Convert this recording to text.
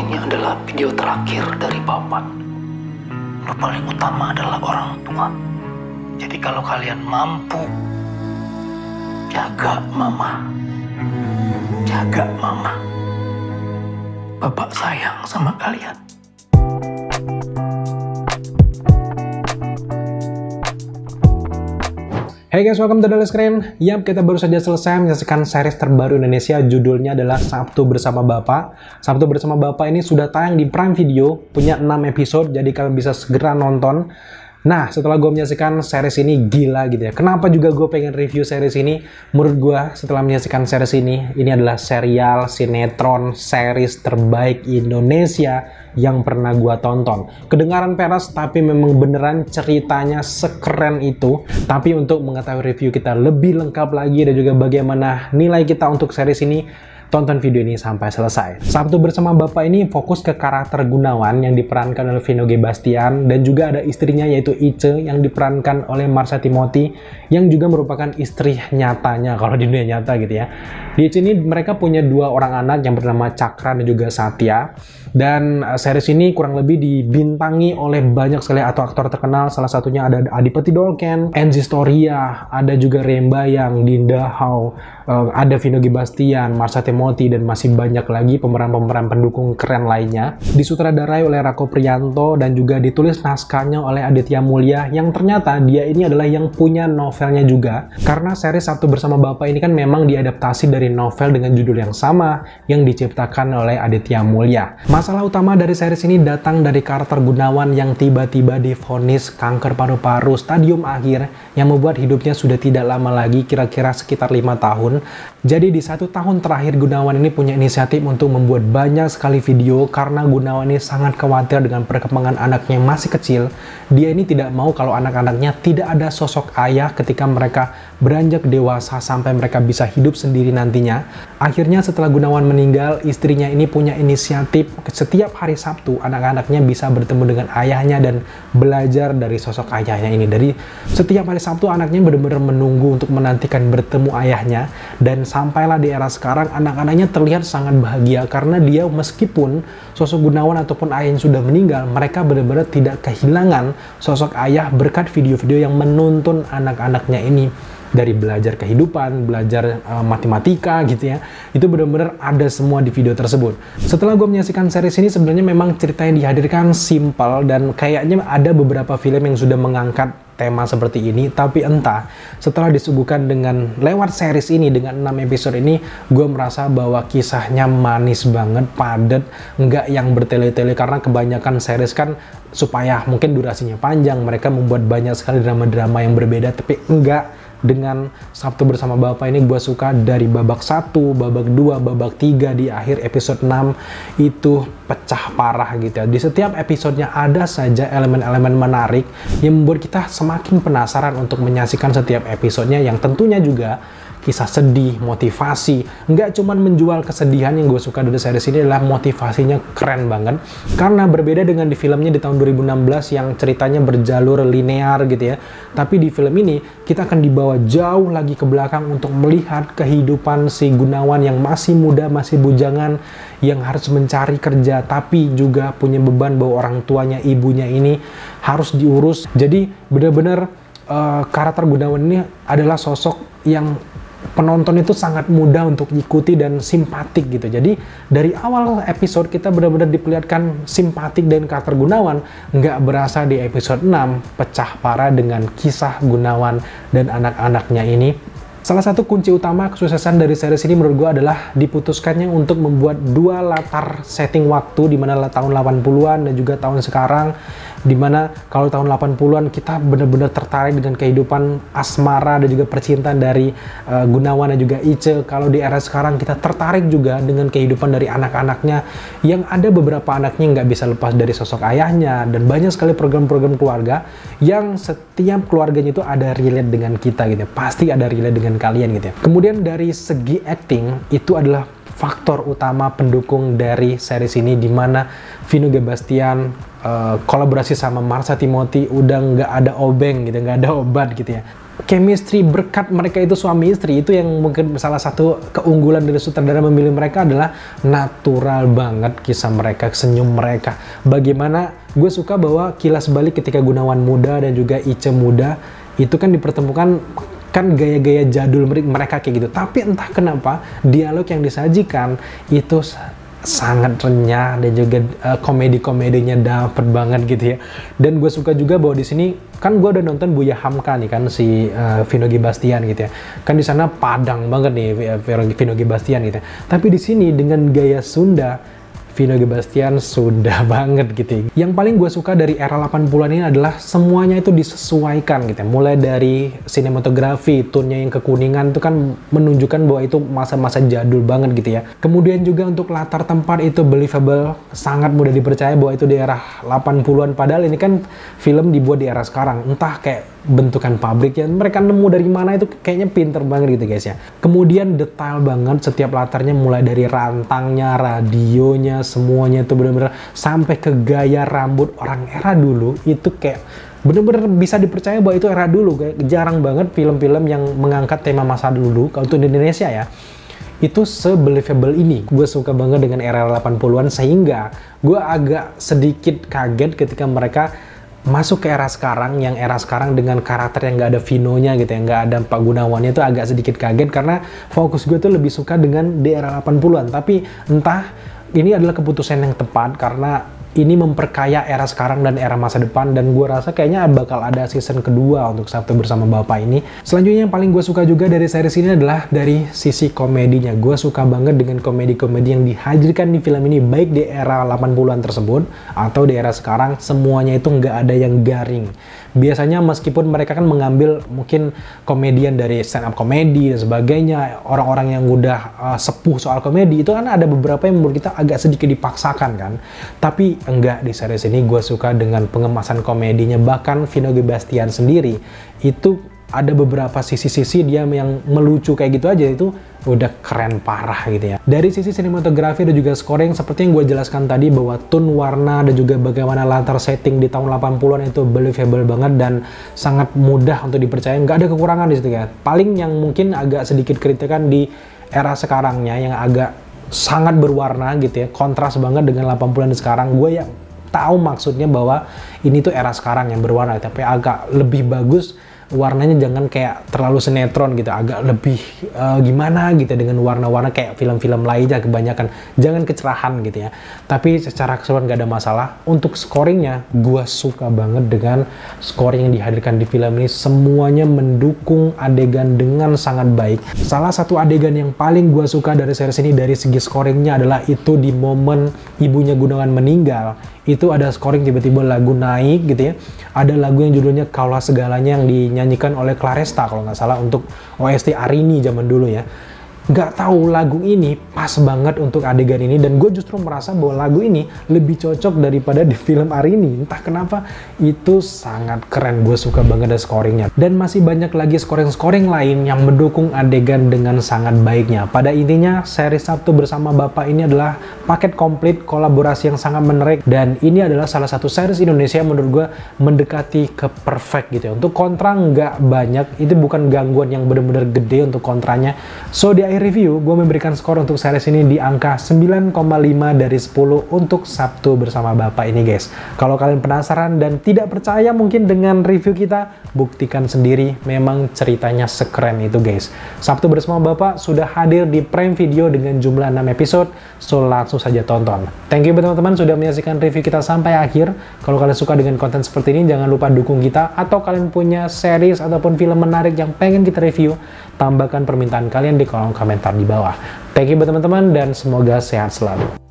Ini adalah video terakhir dari Bapak. Yang paling utama adalah orang tua. Jadi kalau kalian mampu, jaga mama. Jaga mama. Bapak sayang sama kalian. Hey guys, welcome to Daily Screen. Yap, kita baru saja selesai menyaksikan series terbaru Indonesia. Judulnya adalah Sabtu Bersama Bapak. Sabtu Bersama Bapak ini sudah tayang di Prime Video, punya 6 episode, jadi kalian bisa segera nonton. Nah, setelah gue menyaksikan series ini gila gitu ya. Kenapa juga gue pengen review series ini? Menurut gue setelah menyaksikan series ini adalah serial, sinetron, series terbaik Indonesia yang pernah gue tonton. Kedengaran peres, tapi memang beneran ceritanya sekeren itu. Tapi untuk mengetahui review kita lebih lengkap lagi dan juga bagaimana nilai kita untuk series ini, tonton video ini sampai selesai. Sabtu Bersama Bapak ini fokus ke karakter Gunawan yang diperankan oleh Vino G. Bastian, dan juga ada istrinya yaitu Ice yang diperankan oleh Marsha Timothy yang juga merupakan istri nyatanya kalau di dunia nyata gitu ya. Di sini mereka punya 2 orang anak yang bernama Cakra dan juga Satya. Dan series ini kurang lebih dibintangi oleh banyak sekali aktor terkenal. Salah satunya ada Adipati Dolken, Enzi Storia, ada juga Rembayang, Dinda Hau, ada Vino G. Bastian, Marsha Timothy, dan masih banyak lagi pemeran-pemeran pendukung keren lainnya. Disutradarai oleh Rako Priyanto dan juga ditulis naskahnya oleh Aditya Mulya, yang ternyata dia ini adalah yang punya novelnya juga. Karena series Sabtu Bersama Bapak ini kan memang diadaptasi dari novel dengan judul yang sama yang diciptakan oleh Aditya Mulya. Masalah utama dari series ini datang dari karakter Gunawan yang tiba-tiba divonis kanker paru-paru stadium akhir yang membuat hidupnya sudah tidak lama lagi, kira-kira sekitar 5 tahun. Jadi di 1 tahun terakhir Gunawan ini punya inisiatif untuk membuat banyak sekali video karena Gunawan ini sangat khawatir dengan perkembangan anaknya yang masih kecil. Dia ini tidak mau kalau anak-anaknya tidak ada sosok ayah ketika mereka beranjak dewasa sampai mereka bisa hidup sendiri nantinya. Akhirnya setelah Gunawan meninggal, istrinya ini punya inisiatif setiap hari Sabtu anak-anaknya bisa bertemu dengan ayahnya dan belajar dari sosok ayahnya ini. Dari setiap hari Sabtu anaknya benar-benar menunggu untuk menantikan bertemu ayahnya, dan sampailah di era sekarang anak-anaknya terlihat sangat bahagia karena dia meskipun sosok Gunawan ataupun ayahnya sudah meninggal, mereka benar-benar tidak kehilangan sosok ayah berkat video-video yang menuntun anak-anaknya ini. Dari belajar kehidupan, belajar matematika gitu ya, itu benar-benar ada semua di video tersebut. Setelah gue menyaksikan series ini, sebenarnya memang ceritanya dihadirkan simpel dan kayaknya ada beberapa film yang sudah mengangkat tema seperti ini, tapi entah setelah disuguhkan dengan lewat series ini dengan 6 episode ini, gue merasa bahwa kisahnya manis banget, padat, nggak yang bertele-tele, karena kebanyakan series kan supaya mungkin durasinya panjang, mereka membuat banyak sekali drama-drama yang berbeda, tapi enggak. Dengan Sabtu Bersama Bapak ini gue suka dari babak 1, babak 2, babak 3, di akhir episode 6 itu pecah parah gitu ya. Di setiap episodenya ada saja elemen-elemen menarik yang membuat kita semakin penasaran untuk menyaksikan setiap episodenya, yang tentunya juga kisah sedih, motivasi. Nggak cuman menjual kesedihan, yang gue suka dari series ini adalah motivasinya keren banget. Karena berbeda dengan di filmnya di tahun 2016 yang ceritanya berjalur linear gitu ya. Tapi di film ini kita akan dibawa jauh lagi ke belakang untuk melihat kehidupan si Gunawan yang masih muda, masih bujangan, yang harus mencari kerja, tapi juga punya beban bahwa orang tuanya, ibunya ini harus diurus. Jadi benar-benar karakter Gunawan ini adalah sosok yang penonton itu sangat mudah untuk ikuti dan simpatik gitu. Jadi dari awal episode kita benar-benar diperlihatkan simpatik dengan karakter Gunawan. Nggak berasa di episode 6 pecah parah dengan kisah Gunawan dan anak-anaknya ini. Salah satu kunci utama kesuksesan dari series ini menurut gue adalah diputuskannya untuk membuat 2 latar setting waktu, di mana tahun 80-an dan juga tahun sekarang, dimana kalau tahun 80-an kita benar-benar tertarik dengan kehidupan asmara dan juga percintaan dari Gunawan dan juga Ice. Kalau di era sekarang kita tertarik juga dengan kehidupan dari anak-anaknya, yang ada beberapa anaknya nggak bisa lepas dari sosok ayahnya, dan banyak sekali program-program keluarga yang setiap keluarganya itu ada relate dengan kita gitu, pasti ada relate dengan kalian gitu ya. Kemudian dari segi acting itu adalah faktor utama pendukung dari series ini, dimana Vino G. Bastian kolaborasi sama Marsha Timothy udah nggak ada obeng gitu, nggak ada obat gitu ya. chemistry berkat mereka itu suami istri, itu yang mungkin salah satu keunggulan dari sutradara memilih mereka adalah natural banget kisah mereka, senyum mereka. Bagaimana gue suka bahwa kilas balik ketika Gunawan muda dan juga Ice muda itu kan dipertemukan kan gaya-gaya jadul mereka kayak gitu. Tapi entah kenapa dialog yang disajikan itu sangat renyah dan juga komedi-komedinya dapet banget gitu ya. Dan gue suka juga bahwa di sini kan gue udah nonton Buya Hamka nih kan si Vino G. Bastian gitu ya. Kan di sana padang banget nih Vino G. Bastian gitu ya. Tapi di sini dengan gaya Sunda Vino G. Bastian sudah banget gitu ya. Yang paling gue suka dari era 80-an ini adalah semuanya itu disesuaikan gitu ya. Mulai dari sinematografi, tone-nya yang kekuningan itu kan menunjukkan bahwa itu masa-masa jadul banget gitu ya. Kemudian juga untuk latar tempat itu believable, sangat mudah dipercaya bahwa itu di era 80-an. Padahal ini kan film dibuat di era sekarang. Entah kayak bentukan pabrik yang mereka nemu dari mana itu kayaknya pinter banget gitu guys ya. Kemudian detail banget setiap latarnya, mulai dari rantangnya, radionya, semuanya itu bener-bener sampai ke gaya rambut orang era dulu itu kayak bener-bener bisa dipercaya bahwa itu era dulu. Kayak jarang banget film-film yang mengangkat tema masa dulu kalau untuk di Indonesia ya. Itu se-believable ini. Gue suka banget dengan era 80-an sehingga gue agak sedikit kaget ketika mereka masuk ke era sekarang, yang era sekarang dengan karakter yang nggak ada Vinonya gitu ya, nggak ada Pak Gunawannya, itu agak sedikit kaget karena fokus gue tuh lebih suka dengan di era 80-an. Tapi entah ini adalah keputusan yang tepat karena ini memperkaya era sekarang dan era masa depan, dan gue rasa kayaknya bakal ada season kedua untuk Sabtu Bersama Bapak ini. Selanjutnya yang paling gue suka juga dari series ini adalah dari sisi komedinya. Gue suka banget dengan komedi-komedi yang dihadirkan di film ini, baik di era 80-an tersebut atau di era sekarang, semuanya itu nggak ada yang garing. Biasanya meskipun mereka kan mengambil mungkin komedian dari stand up komedi dan sebagainya, orang-orang yang udah sepuh soal komedi, itu kan ada beberapa yang menurut kita agak sedikit dipaksakan kan. Tapi enggak, di series ini gue suka dengan pengemasan komedinya. Bahkan Vino G. Bastian sendiri itu ada beberapa sisi-sisi dia yang melucu kayak gitu aja, itu udah keren parah gitu ya. Dari sisi sinematografi dan juga scoring, seperti yang gue jelaskan tadi bahwa tone, warna, dan juga bagaimana latar setting di tahun 80-an itu believable banget dan sangat mudah untuk dipercaya, nggak ada kekurangan di situ ya. Paling yang mungkin agak sedikit kritikan di era sekarangnya yang agak sangat berwarna gitu ya, kontras banget dengan 80-an sekarang. Gue ya tahu maksudnya bahwa ini tuh era sekarang yang berwarna, tapi agak lebih bagus warnanya, jangan kayak terlalu sinetron gitu, agak lebih gimana gitu dengan warna-warna kayak film-film lainnya kebanyakan, jangan kecerahan gitu ya. Tapi secara keseluruhan gak ada masalah. Untuk scoringnya, gue suka banget dengan scoring yang dihadirkan di film ini, semuanya mendukung adegan dengan sangat baik. Salah satu adegan yang paling gue suka dari series ini dari segi scoringnya adalah itu di momen ibunya Gunawan meninggal. Itu ada scoring tiba-tiba lagu naik gitu ya, ada lagu yang judulnya Kaulah Segalanya yang dinyanyikan oleh Claresta kalau nggak salah untuk OST Arini zaman dulu ya. Nggak tahu lagu ini pas banget untuk adegan ini, dan gue justru merasa bahwa lagu ini lebih cocok daripada di film Arini. Entah kenapa itu sangat keren, gue suka banget ada scoringnya. Dan masih banyak lagi scoring-scoring lain yang mendukung adegan dengan sangat baiknya. Pada intinya seri Sabtu Bersama Bapak ini adalah paket komplit kolaborasi yang sangat menarik, dan ini adalah salah satu series Indonesia yang menurut gue mendekati ke perfect gitu ya. Untuk kontra nggak banyak, itu bukan gangguan yang benar-benar gede untuk kontranya. So di akhir review, gue memberikan skor untuk series ini di angka 9,5 dari 10 untuk Sabtu Bersama Bapak ini guys. Kalau kalian penasaran dan tidak percaya mungkin dengan review kita, buktikan sendiri, memang ceritanya sekeren itu guys. Sabtu Bersama Bapak sudah hadir di Prime Video dengan jumlah 6 episode, so langsung saja tonton. Thank you teman-teman sudah menyaksikan review kita sampai akhir. Kalau kalian suka dengan konten seperti ini, jangan lupa dukung kita, atau kalian punya series ataupun film menarik yang pengen kita review, tambahkan permintaan kalian di kolom komentar di bawah. Thank you teman-teman, dan semoga sehat selalu.